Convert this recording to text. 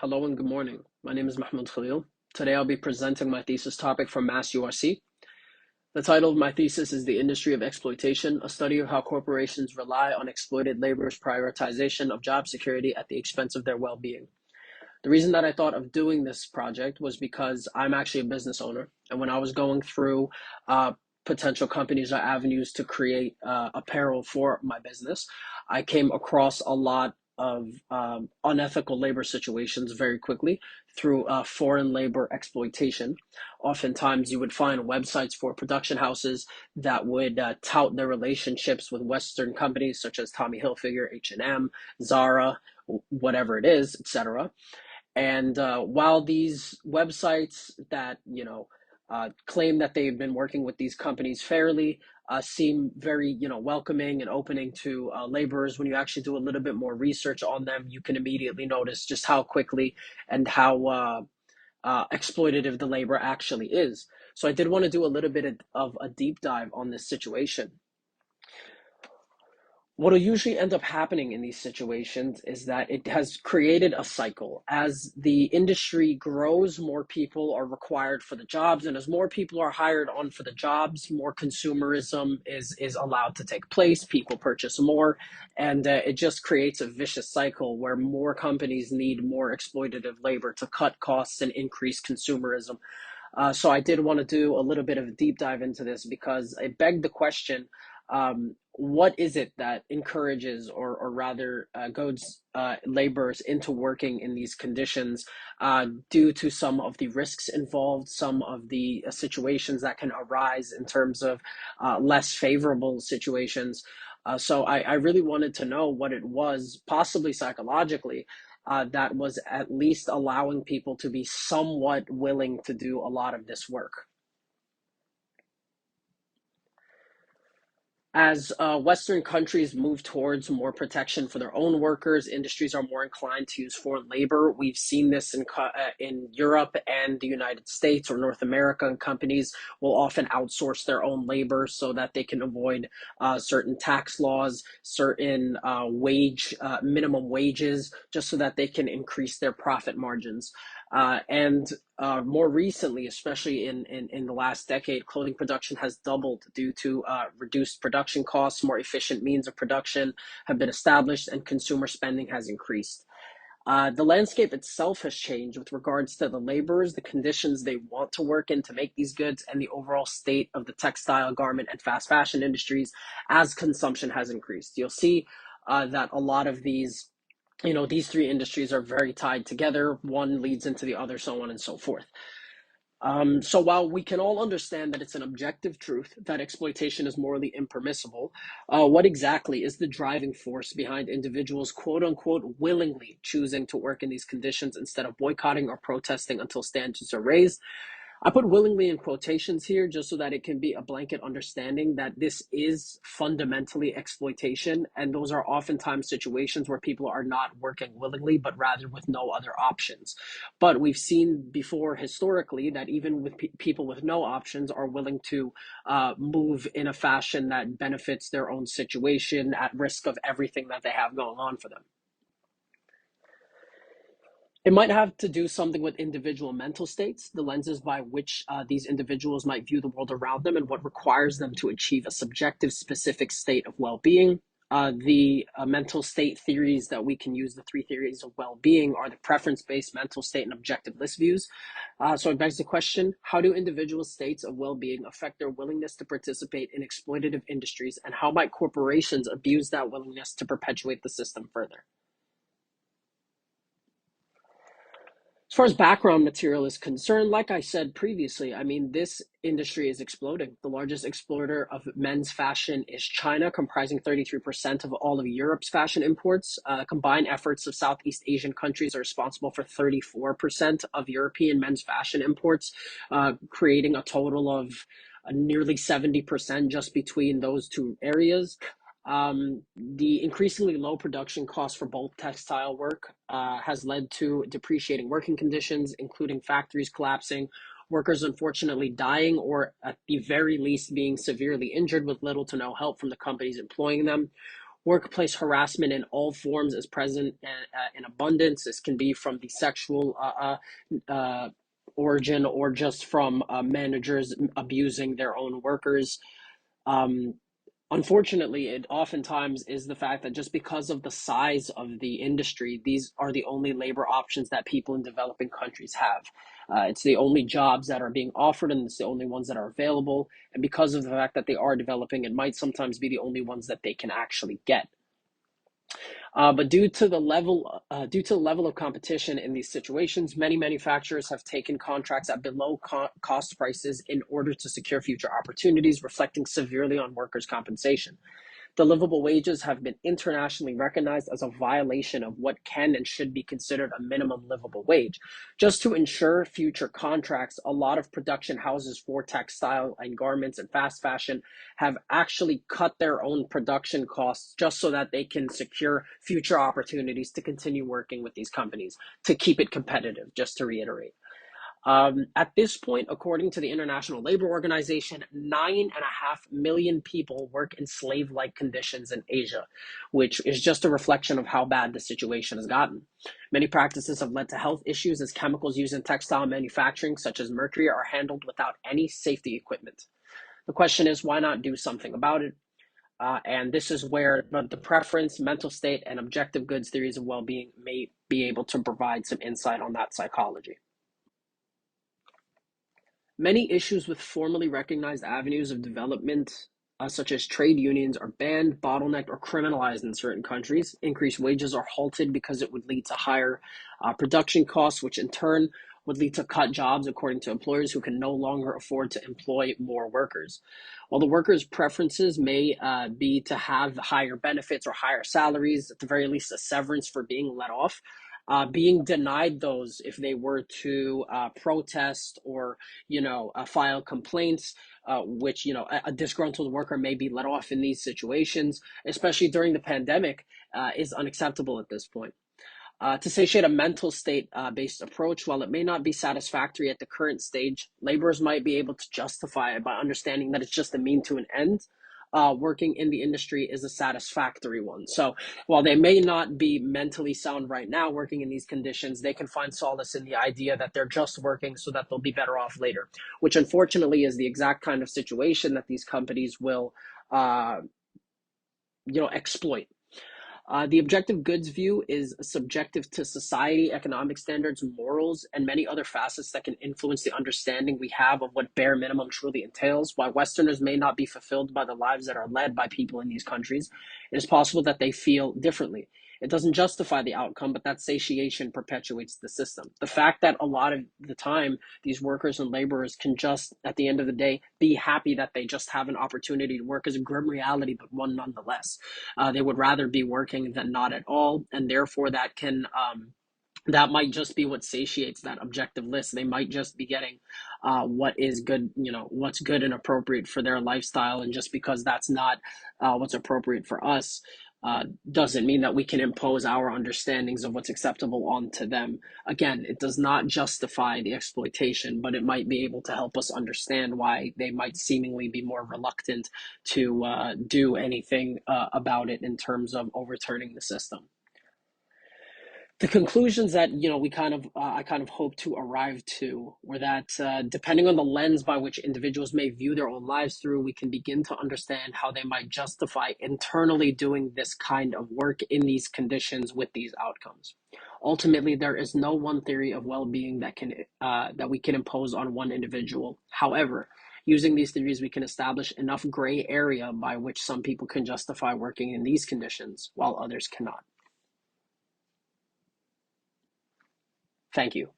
Hello and good morning. My name is Mahmoud Khalil. Today I'll be presenting my thesis topic from Mass URC. The title of my thesis is The Industry of Exploitation, a study of how corporations rely on exploited labor's prioritization of job security at the expense of their well-being. The reason that I thought of doing this project was because I'm actually a business owner. And when I was going through potential companies or avenues to create apparel for my business, I came across a lot of unethical labor situations very quickly through foreign labor exploitation. Oftentimes, you would find websites for production houses that would tout their relationships with Western companies such as Tommy Hilfiger, H&M, Zara, whatever it is, etc. And while these websites that claim that they've been working with these companies fairly seem very welcoming and opening to laborers, when you actually do a little bit more research on them, you can immediately notice just how quickly and how exploitative the labor actually is. So I did want to do a little bit of a deep dive on this situation. What will usually end up happening in these situations is that it has created a cycle. As the industry grows, more people are required for the jobs, and as more people are hired on for the jobs, more consumerism is allowed to take place. People purchase more, and it just creates a vicious cycle where more companies need more exploitative labor to cut costs and increase consumerism. So I did want to do a little bit of a deep dive into this because it begged the question, what is it that encourages or rather goads laborers into working in these conditions due to some of the risks involved, some of the situations that can arise in terms of less favorable situations. So I really wanted to know what it was, possibly psychologically, that was at least allowing people to be somewhat willing to do a lot of this work. As Western countries move towards more protection for their own workers, industries are more inclined to use foreign labor. We've seen this in Europe and the United States or North America. Companies will often outsource their own labor so that they can avoid certain tax laws, certain minimum wages, just so that they can increase their profit margins. And more recently, especially in the last decade, clothing production has doubled due to reduced production costs. More efficient means of production have been established, and consumer spending has increased. The landscape itself has changed with regards to the laborers, the conditions they want to work in to make these goods, and the overall state of the textile, garment, and fast fashion industries as consumption has increased. You'll see that a lot of these three industries are very tied together. One leads into the other, so on and so forth. So while we can all understand that it's an objective truth that exploitation is morally impermissible, what exactly is the driving force behind individuals, quote unquote, willingly choosing to work in these conditions instead of boycotting or protesting until standards are raised? I put willingly in quotations here just so that it can be a blanket understanding that this is fundamentally exploitation. And those are oftentimes situations where people are not working willingly, but rather with no other options. But we've seen before historically that even with people with no options are willing to move in a fashion that benefits their own situation at risk of everything that they have going on for them. It might have to do something with individual mental states, the lenses by which these individuals might view the world around them, and what requires them to achieve a subjective, specific state of well being. The mental state theories that we can use, the three theories of well being, are the preference based mental state and objective list views. So it begs the question, how do individual states of well being affect their willingness to participate in exploitative industries, and how might corporations abuse that willingness to perpetuate the system further? As far as background material is concerned, like I said previously, I mean, this industry is exploding. The largest exporter of men's fashion is China, comprising 33% of all of Europe's fashion imports. Combined efforts of Southeast Asian countries are responsible for 34% of European men's fashion imports, creating a total of nearly 70% just between those two areas. The increasingly low production costs for bulk textile work has led to depreciating working conditions, including factories collapsing, workers unfortunately dying, or at the very least being severely injured with little to no help from the companies employing them. Workplace harassment in all forms is present in abundance. This can be from the sexual origin or just from managers abusing their own workers. Um, Unfortunately, it oftentimes is the fact that just because of the size of the industry, these are the only labor options that people in developing countries have. It's the only jobs that are being offered, and it's the only ones that are available. And because of the fact that they are developing, it might sometimes be the only ones that they can actually get. But due to the level of competition in these situations, many manufacturers have taken contracts at below cost prices in order to secure future opportunities, reflecting severely on workers' compensation. The livable wages have been internationally recognized as a violation of what can and should be considered a minimum livable wage. Just to ensure future contracts, a lot of production houses for textile and garments and fast fashion have actually cut their own production costs just so that they can secure future opportunities to continue working with these companies to keep it competitive, just to reiterate. At this point, according to the International Labor Organization, 9.5 million people work in slave-like conditions in Asia, which is just a reflection of how bad the situation has gotten. Many practices have led to health issues as chemicals used in textile manufacturing, such as mercury, are handled without any safety equipment. The question is, why not do something about it? And this is where the preference, mental state, and objective goods theories of well-being may be able to provide some insight on that psychology. Many issues with formally recognized avenues of development, such as trade unions, are banned, bottlenecked, or criminalized in certain countries. Increased wages are halted because it would lead to higher production costs, which in turn would lead to cut jobs according to employers who can no longer afford to employ more workers. While the workers' preferences may be to have higher benefits or higher salaries, at the very least a severance for being let off, being denied those if they were to protest or file complaints, which a disgruntled worker may be let off in these situations, especially during the pandemic, is unacceptable at this point. To satiate a mental state based approach, while it may not be satisfactory at the current stage, laborers might be able to justify it by understanding that it's just a mean to an end. Working in the industry is a satisfactory one. So while they may not be mentally sound right now working in these conditions, they can find solace in the idea that they're just working so that they'll be better off later, which unfortunately is the exact kind of situation that these companies will exploit. The objective goods view is subjective to society, economic standards, morals, and many other facets that can influence the understanding we have of what bare minimum truly entails. While Westerners may not be fulfilled by the lives that are led by people in these countries, it is possible that they feel differently. It doesn't justify the outcome, but that satiation perpetuates the system. The fact that a lot of the time these workers and laborers can just, at the end of the day, be happy that they just have an opportunity to work is a grim reality, but one nonetheless. They would rather be working than not at all, and therefore that might just be what satiates that objective list. They might just be getting what is good, what's good and appropriate for their lifestyle, and just because that's not what's appropriate for us. Doesn't mean that we can impose our understandings of what's acceptable onto them. Again, it does not justify the exploitation, but it might be able to help us understand why they might seemingly be more reluctant to do anything about it in terms of overturning the system. The conclusions that we I kind of hope to arrive to were that depending on the lens by which individuals may view their own lives through, we can begin to understand how they might justify internally doing this kind of work in these conditions with these outcomes. Ultimately, there is no one theory of well-being that we can impose on one individual. However, using these theories, we can establish enough gray area by which some people can justify working in these conditions while others cannot. Thank you.